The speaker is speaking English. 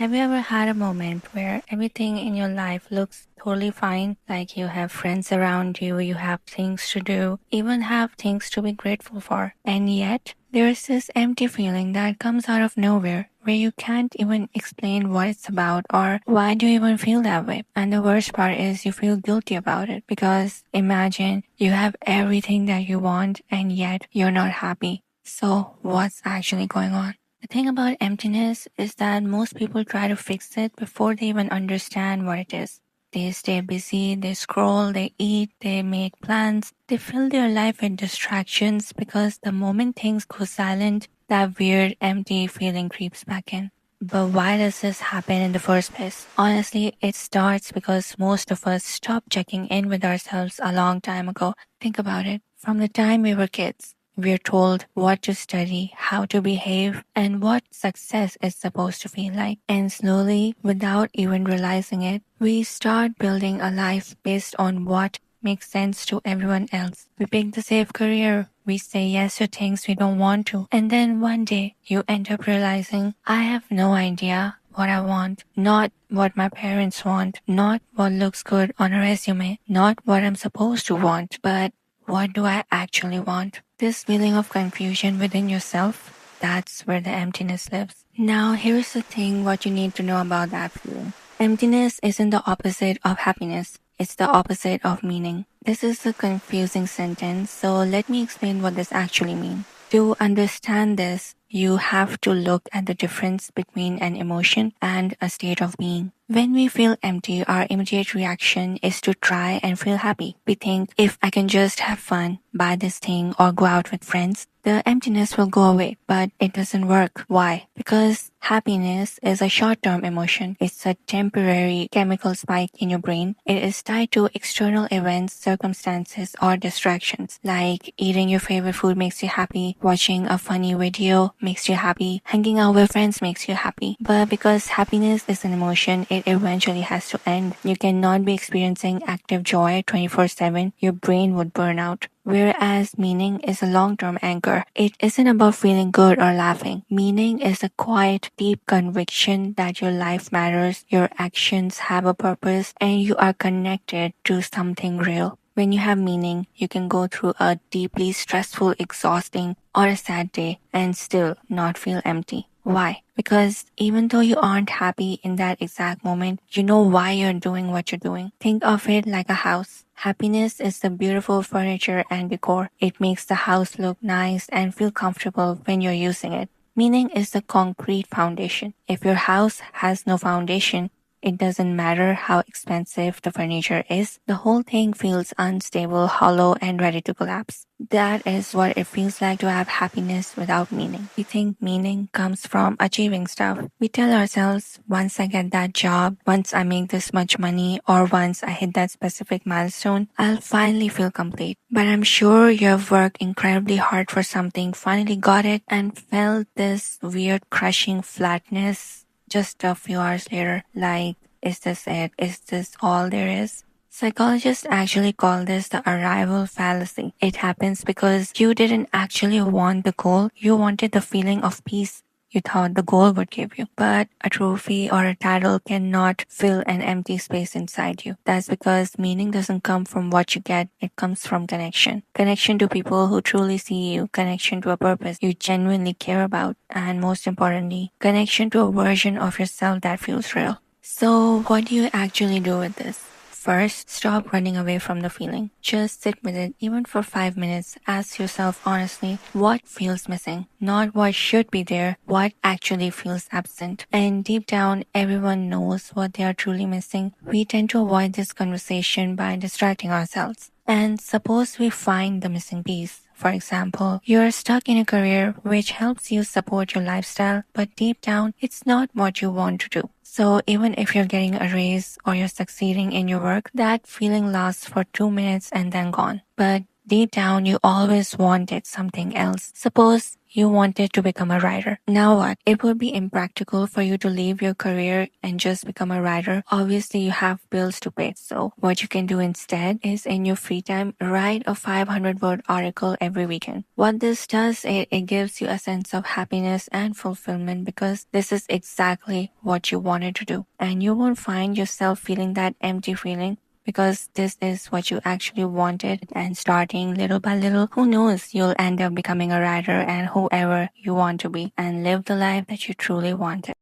Have you ever had a moment where everything in your life looks totally fine? Like you have friends around you, you have things to do, even have things to be grateful for. And yet, there's this empty feeling that comes out of nowhere where you can't even explain what it's about or why do you even feel that way. And the worst part is you feel guilty about it because imagine you have everything that you want and yet you're not happy. So what's actually going on? The thing about emptiness is that most people try to fix it before they even understand what it is. They stay busy, they scroll, they eat, they make plans, they fill their life with distractions because the moment things go silent, that weird empty feeling creeps back in. But why does this happen in the first place? Honestly, it starts because most of us stopped checking in with ourselves a long time ago. Think about it. From the time we were kids, we're told what to study, how to behave, and what success is supposed to feel like. And slowly, without even realizing it, we start building a life based on what makes sense to everyone else. We pick the safe career. We say yes to things we don't want to. And then one day, you end up realizing, I have no idea what I want, not what my parents want, not what looks good on a resume, not what I'm supposed to want, but what do I actually want? This feeling of confusion within yourself, that's where the emptiness lives. Now, here's the thing what you need to know about that feeling. Emptiness isn't the opposite of happiness. It's the opposite of meaning. This is a confusing sentence, so let me explain what this actually means. To understand this, you have to look at the difference between an emotion and a state of being. When we feel empty, our immediate reaction is to try and feel happy. We think, if I can just have fun, buy this thing, or go out with friends, the emptiness will go away. But it doesn't work. Why? Because happiness is a short-term emotion. It's a temporary chemical spike in your brain. It is tied to external events, circumstances, or distractions. Like eating your favorite food makes you happy, watching a funny video makes you happy, hanging out with friends makes you happy. But because happiness is an emotion, it eventually has to end. You cannot be experiencing active joy 24/7. Your brain would burn out. Whereas meaning is a long-term anchor. It isn't about feeling good or laughing. Meaning is a quiet, deep conviction that your life matters, your actions have a purpose, and you are connected to something real. When you have meaning, you can go through a deeply stressful, exhausting, or a sad day and still not feel empty. Why? Because even though you aren't happy in that exact moment, you know why you're doing what you're doing. Think of it like a house. Happiness is the beautiful furniture and decor. It makes the house look nice and feel comfortable when you're using it. Meaning is the concrete foundation. If your house has no foundation, it doesn't matter how expensive the furniture is, the whole thing feels unstable, hollow, and ready to collapse. That is what it feels like to have happiness without meaning. We think meaning comes from achieving stuff. We tell ourselves, once I get that job, once I make this much money, or once I hit that specific milestone, I'll finally feel complete. But I'm sure you've worked incredibly hard for something, finally got it, and felt this weird crushing flatness just a few hours later. Like, is this it? Is this all there is? Psychologists actually call this the arrival fallacy. It happens because you didn't actually want the goal, you wanted the feeling of peace you thought the goal would give you. But a trophy or a title cannot fill an empty space inside you. That's because meaning doesn't come from what you get, it comes from connection. Connection to people who truly see you, connection to a purpose you genuinely care about, and most importantly, connection to a version of yourself that feels real. So what do you actually do with this? First, stop running away from the feeling. Just sit with it, even for 5 minutes. Ask yourself honestly, what feels missing? Not what should be there, what actually feels absent. And deep down, everyone knows what they are truly missing. We tend to avoid this conversation by distracting ourselves. And suppose we find the missing piece. For example, you're stuck in a career which helps you support your lifestyle, but deep down, it's not what you want to do. So even if you're getting a raise or you're succeeding in your work, that feeling lasts for 2 minutes and then gone. But deep down you always wanted something else. Suppose you wanted to become a writer. Now what? It would be impractical for you to leave your career and just become a writer. Obviously, you have bills to pay. So what you can do instead is in your free time, write a 500-word article every weekend. What this does, it gives you a sense of happiness and fulfillment because this is exactly what you wanted to do. And you won't find yourself feeling that empty feeling because this is what you actually wanted, and starting little by little, who knows, you'll end up becoming a writer and whoever you want to be and live the life that you truly wanted.